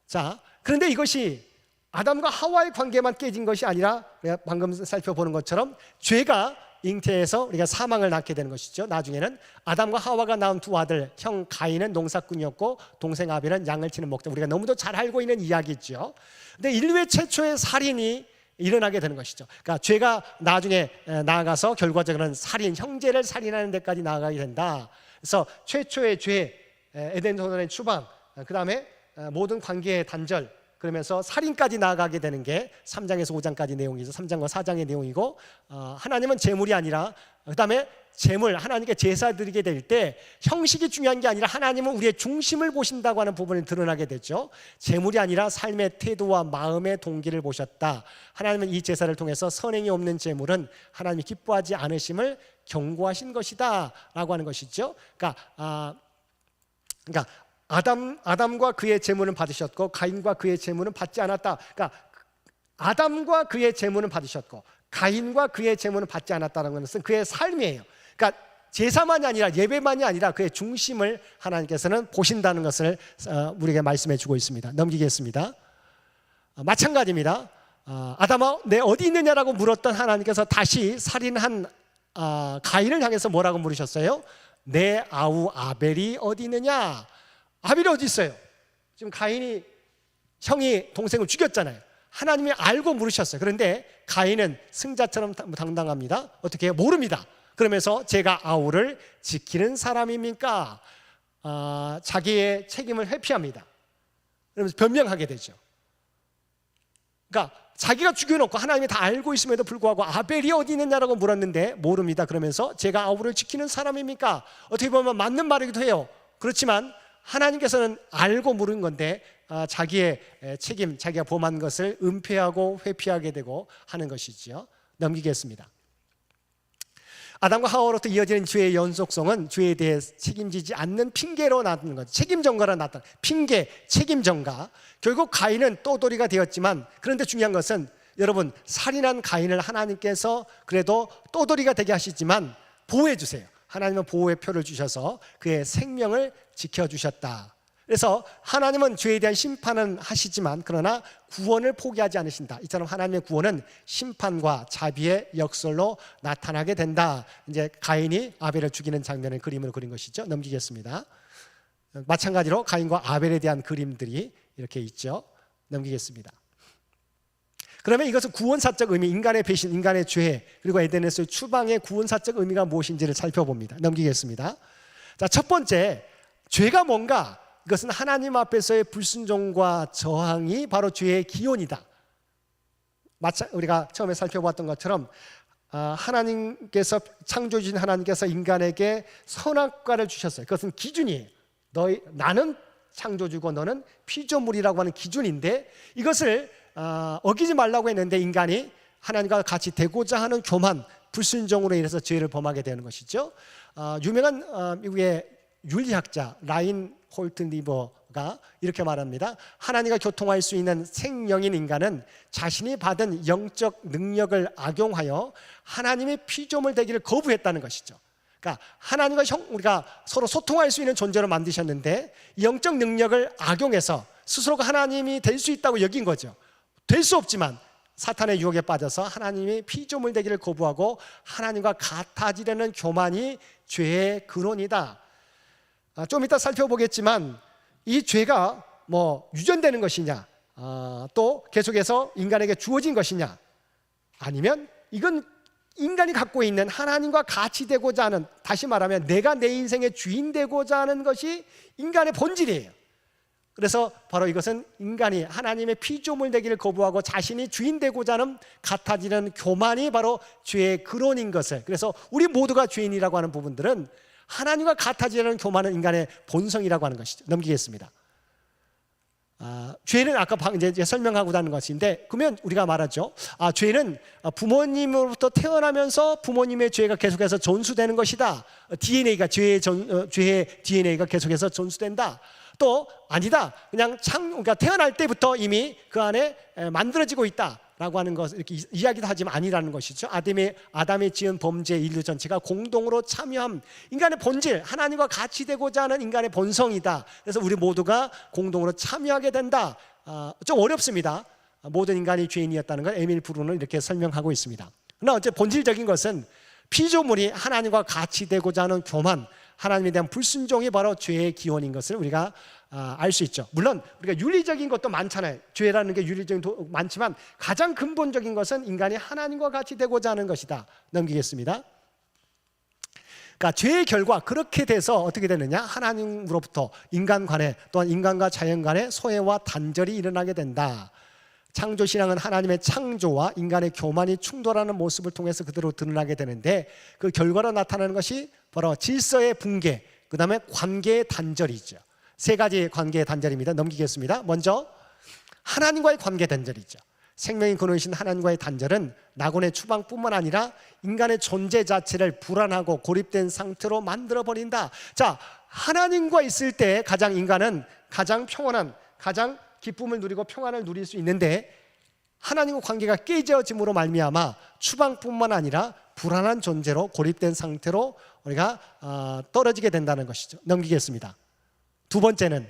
자, 그런데 이것이 아담과 하와의 관계만 깨진 것이 아니라 우리가 방금 살펴보는 것처럼 죄가 잉태해서 우리가 사망을 낳게 되는 것이죠. 나중에는 아담과 하와가 낳은 두 아들, 형 가인은 농사꾼이었고 동생 아벨은 양을 치는 목자. 우리가 너무도 잘 알고 있는 이야기죠. 근데 인류의 최초의 살인이 일어나게 되는 것이죠. 그러니까 죄가 나중에 나아가서 결과적으로는 살인, 형제를 살인하는 데까지 나아가게 된다. 그래서 최초의 죄, 에덴 동산의 추방, 그 다음에 모든 관계의 단절, 그러면서 살인까지 나아가게 되는 게 3장에서 5장까지 내용이죠. 3장과 4장의 내용이고, 하나님은 제물이 아니라, 그 다음에 제물, 하나님께 제사 드리게 될 때 형식이 중요한 게 아니라 하나님은 우리의 중심을 보신다고 하는 부분이 드러나게 되죠. 제물이 아니라 삶의 태도와 마음의 동기를 보셨다. 하나님은 이 제사를 통해서 선행이 없는 제물은 하나님이 기뻐하지 않으심을 경고하신 것이다 라고 하는 것이죠. 그러니까 아담과 그의 제물은 받으셨고 가인과 그의 제물은 받지 않았다. 그러니까 아담과 그의 제물은 받으셨고 가인과 그의 제물은 받지 않았다는 것은 그의 삶이에요. 그러니까 제사만이 아니라, 예배만이 아니라 그의 중심을 하나님께서는 보신다는 것을 우리에게 말씀해 주고 있습니다. 넘기겠습니다. 마찬가지입니다. 아담아 내 어디 있느냐라고 물었던 하나님께서 다시 살인한 가인을 향해서 뭐라고 물으셨어요? 내 아우 아벨이 어디 있느냐? 아벨이 어디 있어요? 지금 가인이 형이 동생을 죽였잖아요. 하나님이 알고 물으셨어요. 그런데 가인은 승자처럼 당당합니다. 어떻게 해요? 모릅니다. 그러면서 제가 아우를 지키는 사람입니까? 자기의 책임을 회피합니다. 그러면서 변명하게 되죠. 그러니까 자기가 죽여놓고 하나님이 다 알고 있음에도 불구하고 아벨이 어디 있느냐라고 물었는데 모릅니다. 그러면서 제가 아우를 지키는 사람입니까? 어떻게 보면 맞는 말이기도 해요. 그렇지만 하나님께서는 알고 물은 건데 자기의 책임, 자기가 범한 것을 은폐하고 회피하게 되고 하는 것이지요. 넘기겠습니다. 아담과 하와로부터 이어지는 죄의 연속성은 죄에 대해 책임지지 않는 핑계로 나타나는 거죠. 책임 전가로 나타나는 핑계, 책임 전가. 결국 가인은 떠돌이가 되었지만, 그런데 중요한 것은 여러분, 살인한 가인을 하나님께서 그래도 떠돌이가 되게 하시지만 보호해 주세요. 하나님은 보호의 표를 주셔서 그의 생명을 지켜주셨다. 그래서 하나님은 죄에 대한 심판은 하시지만 그러나 구원을 포기하지 않으신다. 이처럼 하나님의 구원은 심판과 자비의 역설로 나타나게 된다. 이제 가인이 아벨을 죽이는 장면을 그림으로 그린 것이죠. 넘기겠습니다. 마찬가지로 가인과 아벨에 대한 그림들이 이렇게 있죠. 넘기겠습니다. 그러면 이것은 구원사적 의미, 인간의 배신, 인간의 죄, 그리고 에덴에서의 추방의 구원사적 의미가 무엇인지를 살펴봅니다. 넘기겠습니다. 자, 첫 번째, 죄가 뭔가? 이것은 하나님 앞에서의 불순종과 저항이 바로 죄의 기원이다. 우리가 처음에 살펴봤던 것처럼 하나님께서, 창조주신 하나님께서 인간에게 선악과를 주셨어요. 그것은 기준이에요. 나는 창조주고 너는 피조물이라고 하는 기준인데, 이것을 어기지 말라고 했는데 인간이 하나님과 같이 되고자 하는 교만, 불순종으로 인해서 죄를 범하게 되는 것이죠. 유명한 미국의 윤리학자 라인 홀튼 리버가 이렇게 말합니다. 하나님과 교통할 수 있는 생명인 인간은 자신이 받은 영적 능력을 악용하여 하나님의 피조물 되기를 거부했다는 것이죠. 그러니까 하나님과 우리가 서로 소통할 수 있는 존재로 만드셨는데 영적 능력을 악용해서 스스로가 하나님이 될 수 있다고 여긴 거죠. 될 수 없지만 사탄의 유혹에 빠져서 하나님이 피조물 되기를 거부하고 하나님과 같아지려는 교만이 죄의 근원이다. 좀 이따 살펴보겠지만 이 죄가 유전되는 것이냐, 또 계속해서 인간에게 주어진 것이냐, 아니면 이건 인간이 갖고 있는 하나님과 같이 되고자 하는, 다시 말하면 내가 내 인생의 주인 되고자 하는 것이 인간의 본질이에요. 그래서 바로 이것은 인간이 하나님의 피조물 되기를 거부하고 자신이 주인 되고자 하는 같아지는 교만이 바로 죄의 근원인 것을, 그래서 우리 모두가 죄인이라고 하는 부분들은 하나님과 같아지려는 교만은 인간의 본성이라고 하는 것이죠. 넘기겠습니다. 죄는 아까 이제 설명하고자 하는 것인데, 그러면 우리가 말하죠. 죄는 부모님으로부터 태어나면서 부모님의 죄가 계속해서 전수되는 것이다. DNA가 죄의 DNA가 계속해서 전수된다. 또 아니다. 그냥 그러니까 태어날 때부터 이미 그 안에 만들어지고 있다라고 하는 것, 이렇게 이야기도 하지만 아니라는 것이죠. 아담이 지은 범죄 인류 전체가 공동으로 참여함, 인간의 본질, 하나님과 같이 되고자 하는 인간의 본성이다. 그래서 우리 모두가 공동으로 참여하게 된다. 좀 어렵습니다. 모든 인간이 죄인이었다는 걸 에밀 브루는 이렇게 설명하고 있습니다. 그러나 어째 본질적인 것은 피조물이 하나님과 같이 되고자 하는 교만, 하나님에 대한 불순종이 바로 죄의 기원인 것을 우리가 알 수 있죠. 물론 우리가 윤리적인 것도 많잖아요. 죄라는 게 윤리적인 많지만 가장 근본적인 것은 인간이 하나님과 같이 되고자 하는 것이다. 넘기겠습니다. 그러니까 죄의 결과, 그렇게 돼서 어떻게 되느냐, 하나님으로부터 인간 간에, 또한 인간과 자연 간에 소외와 단절이 일어나게 된다. 창조신앙은 하나님의 창조와 인간의 교만이 충돌하는 모습을 통해서 그대로 드러나게 되는데, 그 결과로 나타나는 것이 바로 질서의 붕괴, 그 다음에 관계의 단절이죠. 세 가지 관계의 단절입니다. 넘기겠습니다. 먼저 하나님과의 관계 단절이죠. 생명의 근원이신 하나님과의 단절은 낙원의 추방뿐만 아니라 인간의 존재 자체를 불안하고 고립된 상태로 만들어버린다. 자, 하나님과 있을 때 인간은 가장 평온한, 가장 기쁨을 누리고 평안을 누릴 수 있는데, 하나님과 관계가 깨져짐으로 말미암아 추방뿐만 아니라 불안한 존재로 고립된 상태로 우리가 떨어지게 된다는 것이죠. 넘기겠습니다. 두 번째는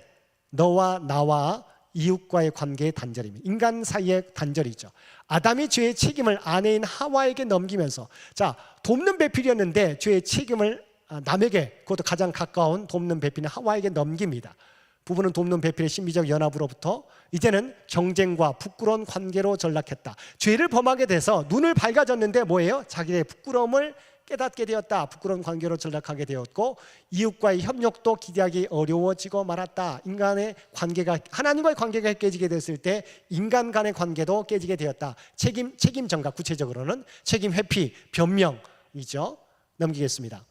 너와 나와 이웃과의 관계의 단절입니다. 인간 사이의 단절이죠. 아담이 죄의 책임을 아내인 하와에게 넘기면서, 자, 돕는 배필이었는데 죄의 책임을 남에게, 그것도 가장 가까운 돕는 배필인 하와에게 넘깁니다. 부부는 돕는 배필의 신비적 연합으로부터 이제는 경쟁과 부끄러운 관계로 전락했다. 죄를 범하게 돼서 눈을 밝아졌는데 뭐예요? 자기의 부끄러움을 깨닫게 되었다. 부끄러운 관계로 전락하게 되었고, 이웃과의 협력도 기대하기 어려워지고 말았다. 인간의 관계가, 하나님과의 관계가 깨지게 됐을 때 인간 간의 관계도 깨지게 되었다. 책임 전가, 구체적으로는 책임 회피, 변명이죠. 넘기겠습니다.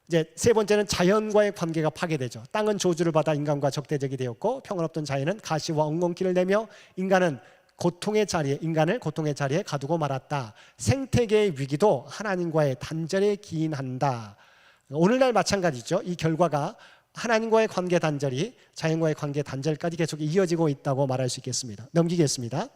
이제 세 번째는 자연과의 관계가 파괴되죠. 땅은 저주를 받아 인간과 적대적이 되었고, 평화롭던 자연은 가시와 엉겅퀴를 내며 인간은 고통의 자리에, 인간을 고통의 자리에 가두고 말았다. 생태계의 위기도 하나님과의 단절에 기인한다. 오늘날 마찬가지죠. 이 결과가 하나님과의 관계 단절이 자연과의 관계 단절까지 계속 이어지고 있다고 말할 수 있겠습니다. 넘기겠습니다.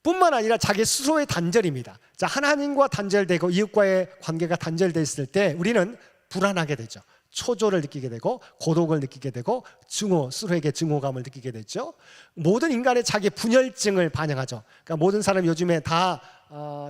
뿐만 아니라 자기 스스로의 단절입니다. 자, 하나님과 단절되고 이웃과의 관계가 단절됐을 때 우리는 불안하게 되죠. 초조를 느끼게 되고 고독을 느끼게 되고 스스로에게 증오감을 느끼게 되죠. 모든 인간의 자기 분열증을 반영하죠. 그러니까 모든 사람이 요즘에 다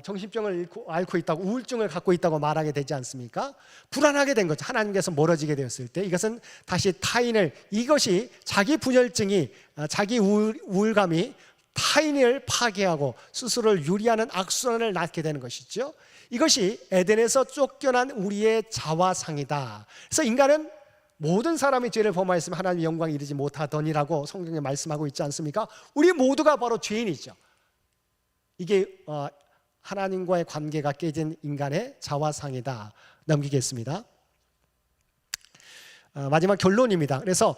정신병을 앓고 있다고, 우울증을 갖고 있다고 말하게 되지 않습니까? 불안하게 된 거죠. 하나님께서 멀어지게 되었을 때 이것은 다시 타인을, 이것이 자기 분열증이, 자기 우울감이 타인을 파괴하고 스스로를 유리하는 악순환을 낳게 되는 것이죠. 이것이 에덴에서 쫓겨난 우리의 자화상이다. 그래서 인간은 모든 사람이 죄를 범하였으면 하나님의 영광에 이르지 못하더니라고 성경에 말씀하고 있지 않습니까? 우리 모두가 바로 죄인이죠. 이게 하나님과의 관계가 깨진 인간의 자화상이다. 넘기겠습니다. 마지막 결론입니다. 그래서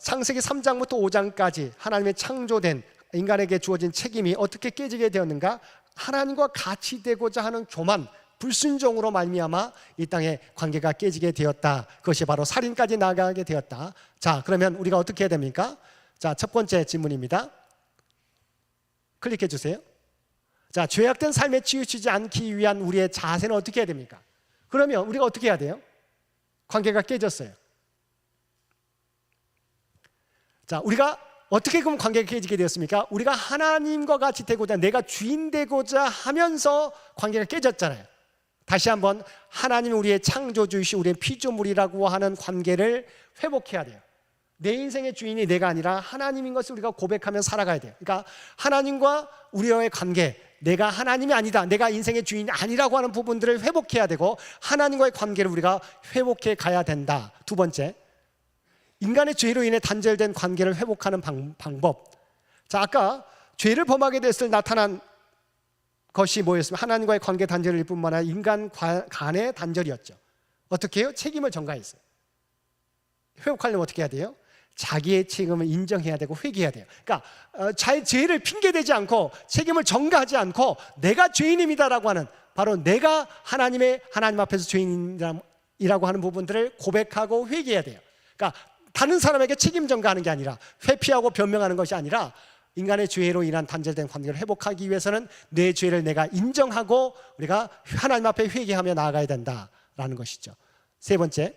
창세기 3장부터 5장까지 하나님의 창조된 인간에게 주어진 책임이 어떻게 깨지게 되었는가? 하나님과 같이 되고자 하는 교만, 불순종으로 말미암아 이 땅의 관계가 깨지게 되었다. 그것이 바로 살인까지 나가게 되었다. 자, 그러면 우리가 어떻게 해야 됩니까? 자, 첫 번째 질문입니다. 클릭해 주세요. 자, 죄악된 삶에 치우치지 않기 위한 우리의 자세는 어떻게 해야 됩니까? 그러면 우리가 어떻게 해야 돼요? 관계가 깨졌어요. 자, 우리가 어떻게 그럼 관계가 깨지게 되었습니까? 우리가 하나님과 같이 되고자, 내가 주인 되고자 하면서 관계가 깨졌잖아요. 다시 한번 하나님이 우리의 창조주이시 우리의 피조물이라고 하는 관계를 회복해야 돼요. 내 인생의 주인이 내가 아니라 하나님인 것을 우리가 고백하며 살아가야 돼요. 그러니까 하나님과 우리와의 관계, 내가 하나님이 아니다, 내가 인생의 주인이 아니라고 하는 부분들을 회복해야 되고 하나님과의 관계를 우리가 회복해 가야 된다. 두 번째, 인간의 죄로 인해 단절된 관계를 회복하는 방법. 자, 아까 죄를 범하게 됐을 때 나타난 것이 뭐였습니까? 하나님과의 관계 단절일 뿐만 아니라 인간 간의 단절이었죠. 어떻게 해요? 책임을 전가했어요. 회복하려면 어떻게 해야 돼요? 자기의 책임을 인정해야 되고 회개해야 돼요. 그러니까 자의 죄를 핑계대지 않고 책임을 전가하지 않고 내가 죄인입니다라고 하는, 바로 내가 하나님 앞에서 죄인이라고 하는 부분들을 고백하고 회개해야 돼요. 그러니까 다른 사람에게 책임 전가하는 게 아니라, 회피하고 변명하는 것이 아니라, 인간의 죄로 인한 단절된 관계를 회복하기 위해서는 내 죄를 내가 인정하고 우리가 하나님 앞에 회개하며 나아가야 된다라는 것이죠. 세 번째,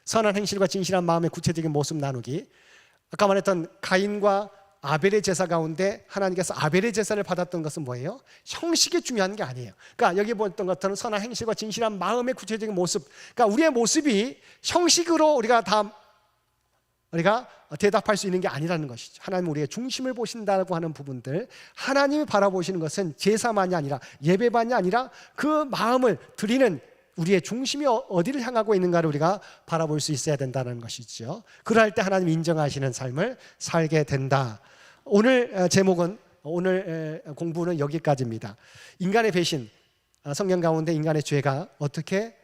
선한 행실과 진실한 마음의 구체적인 모습 나누기. 아까 말했던 가인과 아벨의 제사 가운데 하나님께서 아벨의 제사를 받았던 것은 뭐예요? 형식이 중요한 게 아니에요. 그러니까 여기 보았던 것처럼 선한 행실과 진실한 마음의 구체적인 모습, 그러니까 우리의 모습이 형식으로 우리가 대답할 수 있는 게 아니라는 것이죠. 하나님 우리의 중심을 보신다고 하는 부분들, 하나님이 바라보시는 것은 제사만이 아니라, 예배만이 아니라 그 마음을 드리는 우리의 중심이 어디를 향하고 있는가를 우리가 바라볼 수 있어야 된다는 것이죠. 그럴 때 하나님 인정하시는 삶을 살게 된다. 오늘 제목은, 오늘 공부는 여기까지입니다. 인간의 배신, 성경 가운데 인간의 죄가 어떻게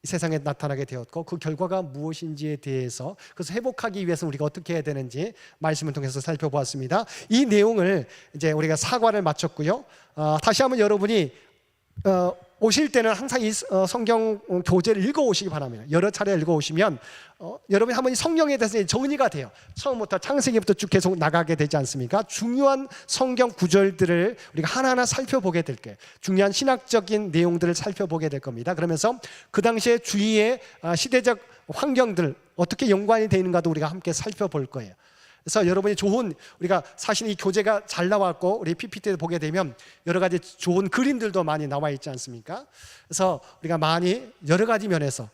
세상에 나타나게 되었고 그 결과가 무엇인지에 대해서, 그래서 회복하기 위해서 우리가 어떻게 해야 되는지 말씀을 통해서 살펴보았습니다. 이 내용을 이제 우리가 사과를 마쳤고요. 다시 한번 여러분이 오실 때는 항상 이 성경 교재를 읽어오시기 바랍니다. 여러 차례 읽어오시면 여러분이 한번 이 성경에 대해서 정리가 돼요. 처음부터 창세기부터 쭉 계속 나가게 되지 않습니까? 중요한 성경 구절들을 우리가 하나하나 살펴보게 될 거예요. 중요한 신학적인 내용들을 살펴보게 될 겁니다. 그러면서 그 당시에 주위의 시대적 환경들 어떻게 연관이 되어 있는가도 우리가 함께 살펴볼 거예요. 그래서 여러분이 우리가 사실 이 교재가 잘 나왔고 우리 PPT를 보게 되면 여러 가지 좋은 그림들도 많이 나와 있지 않습니까? 그래서 우리가 많이 여러 가지 면에서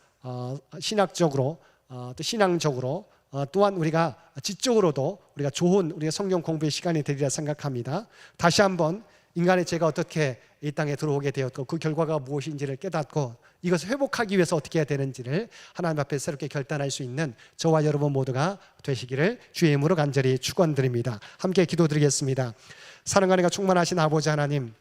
신학적으로 또 신앙적으로 또한 우리가 지적으로도 우리가 좋은 우리의 성경 공부의 시간이 되리라 생각합니다. 다시 한번 인간의 죄가 어떻게 이 땅에 들어오게 되었고 그 결과가 무엇인지를 깨닫고 이것을 회복하기 위해서 어떻게 해야 되는지를 하나님 앞에 새롭게 결단할 수 있는 저와 여러분 모두가 되시기를 주의 이름으로 간절히 축원드립니다. 함께 기도드리겠습니다. 사랑과 은혜가 충만하신 아버지 하나님,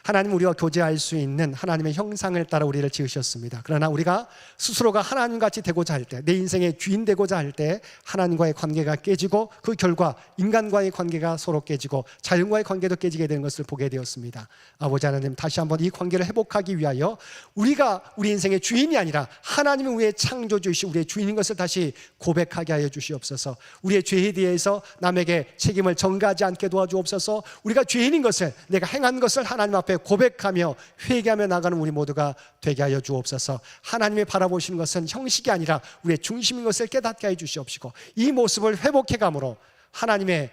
하나님 우리와 교제할 수 있는 하나님의 형상을 따라 우리를 지으셨습니다. 그러나 우리가 스스로가 하나님같이 되고자 할 때, 내 인생의 주인 되고자 할 때 하나님과의 관계가 깨지고 그 결과 인간과의 관계가 서로 깨지고 자연과의 관계도 깨지게 되는 것을 보게 되었습니다. 아버지 하나님, 다시 한번 이 관계를 회복하기 위하여 우리가 우리 인생의 주인이 아니라 하나님이 우리의 창조주이시 우리의 주인인 것을 다시 고백하게 하여 주시옵소서. 우리의 죄에 대해서 남에게 책임을 전가하지 않게 도와주옵소서. 우리가 죄인인 것을, 내가 행한 것을 하나님 앞에 고백하며 회개하며 나가는 우리 모두가 되게 하여 주옵소서. 하나님이 바라보시는 것은 형식이 아니라 우리의 중심인 것을 깨닫게 하여 주시옵시고, 이 모습을 회복해감으로 하나님의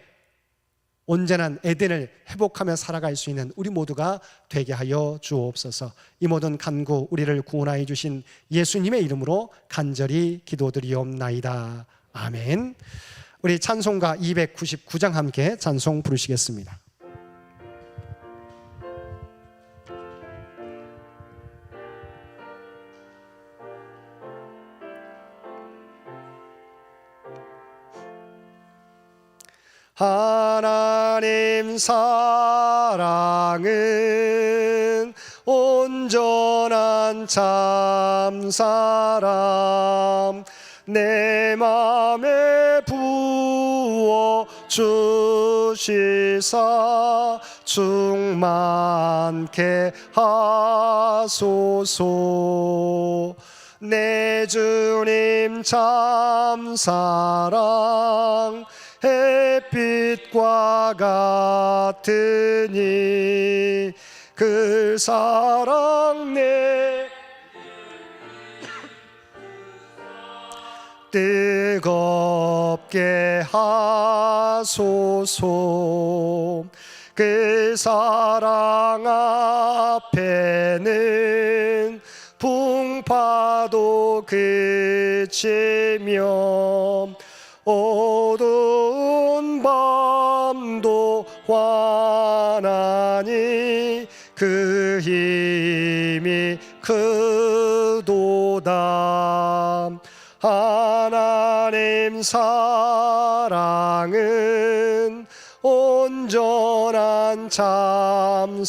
온전한 에덴을 회복하며 살아갈 수 있는 우리 모두가 되게 하여 주옵소서. 이 모든 간구 우리를 구원하여 주신 예수님의 이름으로 간절히 기도드리옵나이다. 아멘. 우리 찬송가 299장 함께 찬송 부르시겠습니다. 하나님 사랑은 온전한 참사랑 내 맘에 부어 주시사 충만케 하소서. 내 주님 참사랑 햇빛과 같으니 그 사랑 내 뜨겁게 하소서. 그 사랑 앞에는 풍파도 그치며 어두운 밤도 환하니 그 힘이 크도다. 하나님 사랑은 온전한 참사랑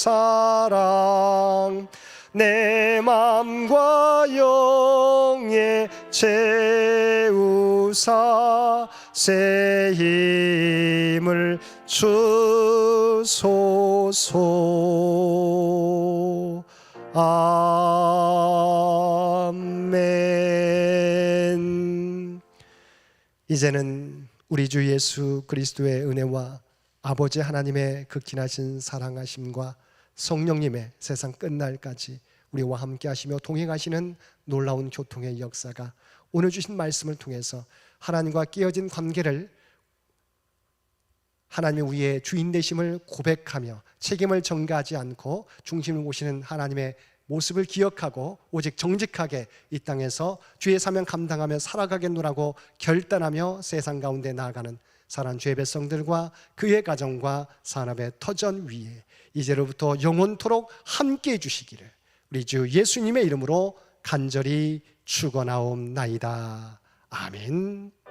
내 맘과 영에 채우사 새 힘을 주소서. 아멘. 이제는 우리 주 예수 그리스도의 은혜와 아버지 하나님의 극진하신 사랑하심과 성령님의 세상 끝날까지 우리와 함께 하시며 동행하시는 놀라운 교통의 역사가 오늘 주신 말씀을 통해서 하나님과 깨어진 관계를, 하나님의 우리의 주인 되심을 고백하며 책임을 전가하지 않고 중심을 보시는 하나님의 모습을 기억하고 오직 정직하게 이 땅에서 주의 사명 감당하며 살아가겠노라고 결단하며 세상 가운데 나아가는 사랑하는 주의 백성들과 그의 가정과 산업의 터전 위에 이제로부터 영원토록 함께해 주시기를 우리 주 예수님의 이름으로 간절히 축원하옵나이다. 아멘.